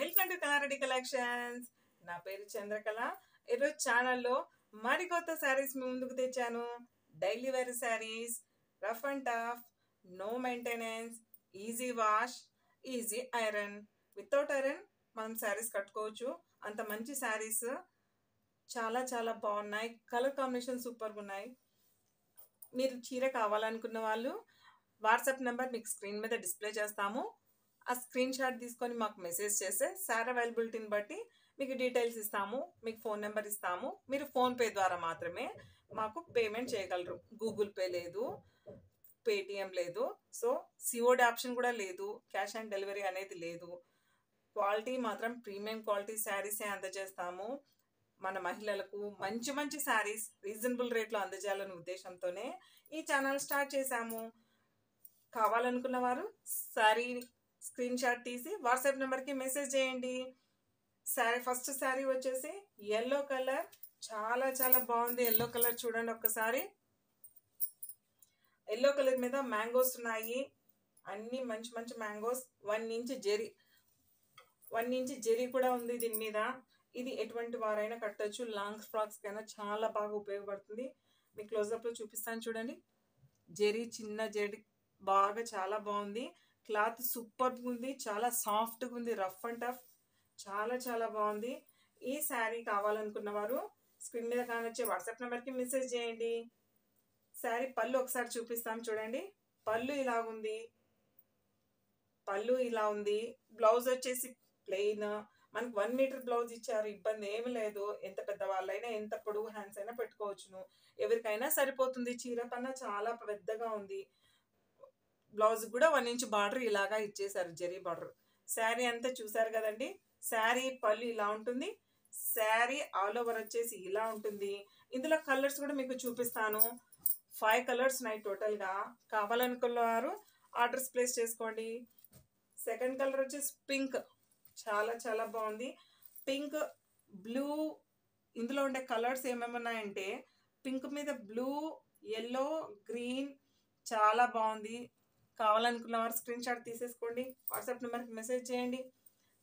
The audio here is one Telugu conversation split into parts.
Welcome to కళారెడ్డి collections. నా పేరు చంద్రకళ. ఈరోజు ఛానల్లో మరికొత్త శారీస్ మీ ముందుకు తెచ్చాను. Daily wear sarees, rough and tough, no maintenance, easy wash, easy iron. Without iron మనం శారీస్ కట్టుకోవచ్చు. అంత మంచి శారీస్ చాలా చాలా బాగున్నాయి. కలర్ కాంబినేషన్ సూపర్గా ఉన్నాయి. మీరు చీర కావాలనుకున్న వాళ్ళు వాట్సాప్ నెంబర్ మీకు స్క్రీన్ మీద డిస్ప్లే చేస్తాము. ఆ స్క్రీన్ షాట్ తీసుకొని మాకు మెసేజ్ చేస్తే శారీ అవైలబిలిటీని బట్టి మీకు డీటెయిల్స్ ఇస్తాము. మీకు ఫోన్ నెంబర్ ఇస్తాము. మీరు ఫోన్పే ద్వారా మాత్రమే మాకు పేమెంట్ చేయగలరు. గూగుల్ పే లేదు, పేటిఎం లేదు, సో సిఓడి ఆప్షన్ కూడా లేదు. క్యాష్ ఆన్ డెలివరీ అనేది లేదు. క్వాలిటీ మాత్రం ప్రీమియం క్వాలిటీ శారీసే అందజేస్తాము. మన మహిళలకు మంచి మంచి శారీస్ రీజనబుల్ రేట్లో అందజేయాలనే ఉద్దేశంతోనే ఈ ఛానల్ స్టార్ట్ చేశాము. కావాలనుకున్న వారు శారీ స్క్రీన్ షాట్ తీసి వాట్సాప్ నెంబర్కి మెసేజ్ చేయండి. శారీ ఫస్ట్ శారీ వచ్చేసి ఎల్లో కలర్, చాలా చాలా బాగుంది. ఎల్లో కలర్ చూడండి ఒక్కసారి. ఎల్లో కలర్ మీద మ్యాంగోస్ ఉన్నాయి. అన్ని మంచి మంచి మ్యాంగోస్. 1 ఇంచ్ జెరీ, 1 ఇంచ్ జెరీ కూడా ఉంది దీని మీద. ఇది ఎటువంటి వారైనా కట్టొచ్చు. లాంగ్ ఫ్రాక్స్ కైనా చాలా బాగా ఉపయోగపడుతుంది. మీకు క్లోజప్లో చూపిస్తాను చూడండి. జెరీ, చిన్న జెరీ బాగా చాలా బాగుంది. క్లాత్ సూపర్ ఉంది, చాలా సాఫ్ట్గా ఉంది. రఫ్ అండ్ టఫ్ చాలా చాలా బాగుంది. ఈ శారీ కావాలనుకున్న వారు స్క్రీన్ మీద కానొచ్చే వాట్సాప్ నెంబర్కి మెసేజ్ చేయండి. శారీ పళ్ళు ఒకసారి చూపిస్తాం చూడండి. పళ్ళు ఇలా ఉంది, పళ్ళు ఇలా ఉంది. బ్లౌజ్ వచ్చేసి ప్లెయిన్. మనకు 1 మీటర్ బ్లౌజ్ ఇచ్చారు. ఇబ్బంది ఏమి లేదు. ఎంత పెద్ద వాళ్ళైనా ఎంత పొడుగు హ్యాండ్స్ అయినా పెట్టుకోవచ్చును. ఎవరికైనా సరిపోతుంది. చీర పన్న చాలా పెద్దగా ఉంది. బ్లౌజ్ కూడా 1 ఇంచ్ బార్డర్ ఇలాగా ఇచ్చేసారు, జరీ బార్డర్. శారీ అంతా చూసారు కదండి. శారీ పళ్ళు ఇలా ఉంటుంది. శారీ ఆల్ ఓవర్ వచ్చేసి ఇలా ఉంటుంది. ఇందులో కలర్స్ కూడా మీకు చూపిస్తాను. 5 కలర్స్ ఉన్నాయి టోటల్గా. కావాలనుకున్న వారు ఆర్డర్స్ ప్లేస్ చేసుకోండి. సెకండ్ కలర్ వచ్చేసి పింక్, చాలా చాలా బాగుంది. Pink, blue. ఇందులో ఉండే కలర్స్ ఏమేమి ఉన్నాయంటే పింక్ మీద బ్లూ, ఎల్లో, గ్రీన్, చాలా బాగుంది. కావాలనుకున్న వారు స్క్రీన్ షాట్ తీసేసుకోండి. వాట్సాప్ నెంబర్కి మెసేజ్ చేయండి.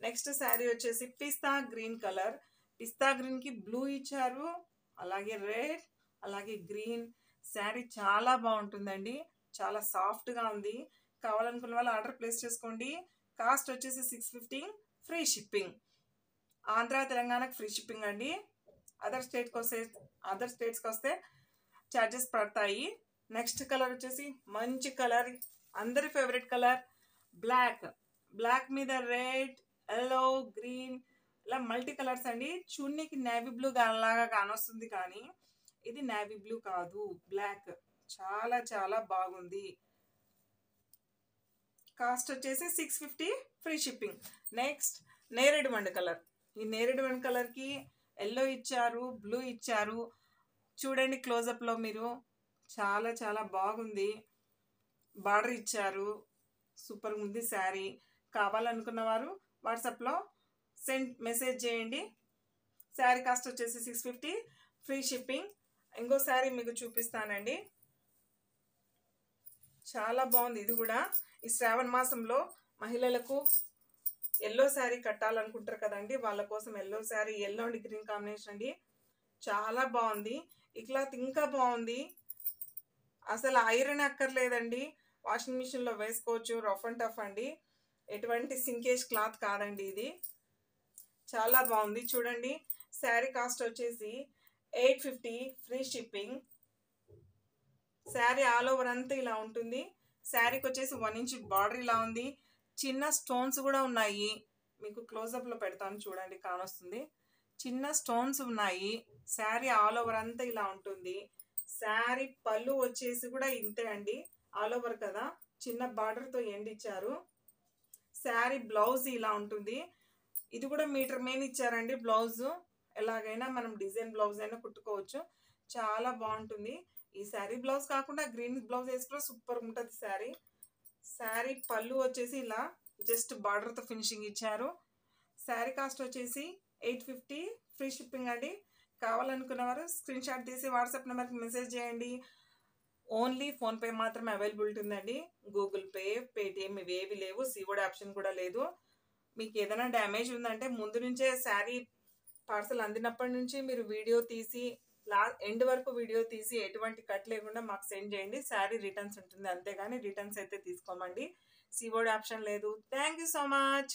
నెక్స్ట్ శారీ వచ్చేసి పిస్తా గ్రీన్ కలర్. పిస్తా గ్రీన్కి బ్లూ ఇచ్చారు, అలాగే రెడ్, అలాగే గ్రీన్. శారీ చాలా బాగుంటుందండి. చాలా సాఫ్ట్గా ఉంది. కావాలనుకున్న వాళ్ళు ఆర్డర్ ప్లేస్ చేసుకోండి. కాస్ట్ వచ్చేసి 650, ఫ్రీ షిప్పింగ్. ఆంధ్ర తెలంగాణకు ఫ్రీ షిప్పింగ్ అండి. అదర్ స్టేట్స్కి వస్తే ఛార్జెస్ పడతాయి. నెక్స్ట్ కలర్ వచ్చేసి మంచి కలర్, అందరి ఫేవరెట్ కలర్ బ్లాక్. బ్లాక్ మీద రెడ్, ఎల్లో, గ్రీన్, ఇలా మల్టీ కలర్స్ అండి. చున్నీకి నేవీ బ్లూ లాగా కానొస్తుంది, కానీ ఇది నేవీ బ్లూ కాదు, బ్లాక్. చాలా చాలా బాగుంది. కాస్ట్ వచ్చేసి 650, ఫ్రీ షిప్పింగ్. నెక్స్ట్ నేరేడు మండు కలర్. ఈ నేరేడు మండు కలర్కి ఎల్లో ఇచ్చారు, బ్లూ ఇచ్చారు. చూడండి క్లోజప్లో మీరు. చాలా చాలా బాగుంది. బార్డర్ ఇచ్చారు, సూపర్గా ఉంది శారీ. కావాలనుకున్న వారు వాట్సాప్లో మెసేజ్ చేయండి. శారీ కాస్ట్ వచ్చేసి 650, ఫ్రీ షిప్పింగ్. ఇంకో శారీ మీకు చూపిస్తానండి. చాలా బాగుంది ఇది కూడా. ఈ శ్రావణ మాసంలో మహిళలకు ఎల్లో శారీ కట్టాలనుకుంటారు కదండి, వాళ్ళ కోసం yellow sari, yellow and green combination అండి. చాలా బాగుంది. ఈ క్లాత్ ఇంకా బాగుంది. అసలు ఐరన్ అక్కర్లేదండి, వాషింగ్ మిషన్లో వేసుకోవచ్చు. రఫ్ అండ్ టఫ్ అండి. ఎటువంటి సింకేజ్ క్లాత్ కాదండి ఇది. చాలా బాగుంది చూడండి. శారీ కాస్ట్ వచ్చేసి 850, free shipping. Sari all over అంతా ఇలా ఉంటుంది. శారీకి వచ్చేసి 1 ఇంచ్ బార్డర్ ఇలా ఉంది. చిన్న స్టోన్స్ కూడా ఉన్నాయి. మీకు క్లోజప్లో పెడతాను చూడండి, కానొస్తుంది. చిన్న స్టోన్స్ ఉన్నాయి. శారీ ఆల్ ఓవర్ అంతా ఇలా ఉంటుంది. శారీ పళ్ళు వచ్చేసి కూడా ఇంతే అండి, ఆల్ ఓవర్ కదా, చిన్న బార్డర్తో ఎండ్ ఇచ్చారు. శారీ బ్లౌజ్ ఇలా ఉంటుంది. ఇది కూడా మీటర్ మెయిన్ ఇచ్చారండి బ్లౌజ్. ఎలాగైనా మనం డిజైన్ బ్లౌజ్ అయినా కుట్టుకోవచ్చు. చాలా బాగుంటుంది. ఈ శారీ బ్లౌజ్ కాకుండా గ్రీన్ బ్లౌజ్ వేసుకున్నా సూపర్ ఉంటుంది శారీ. శారీ పళ్ళు వచ్చేసి ఇలా జస్ట్ బార్డర్తో ఫినిషింగ్ ఇచ్చారు. శారీ కాస్ట్ వచ్చేసి 850, ఫ్రీ షిప్పింగ్ అండి. కావాలనుకున్న వారు స్క్రీన్ షాట్ తీసి వాట్సాప్ నెంబర్కి మెసేజ్ చేయండి. ఓన్లీ ఫోన్పే మాత్రమే అవైలబిలిటీ ఉందండి. గూగుల్ పే, పేటిఎం ఇవేవి లేవు. సిఓడి ఆప్షన్ కూడా లేదు. మీకు ఏదైనా డ్యామేజ్ ఉందంటే ముందు నుంచే శారీ పార్సల్ అందినప్పటి నుంచి మీరు వీడియో తీసి ఎండ్ వరకు వీడియో తీసి ఎటువంటి కట్ లేకుండా మాకు సెండ్ చేయండి. శారీ రిటర్న్స్ ఉంటుంది అంతేగాని రిటర్న్స్ అయితే తీసుకోమండి. సీఓడి ఆప్షన్ లేదు. Thank you so much.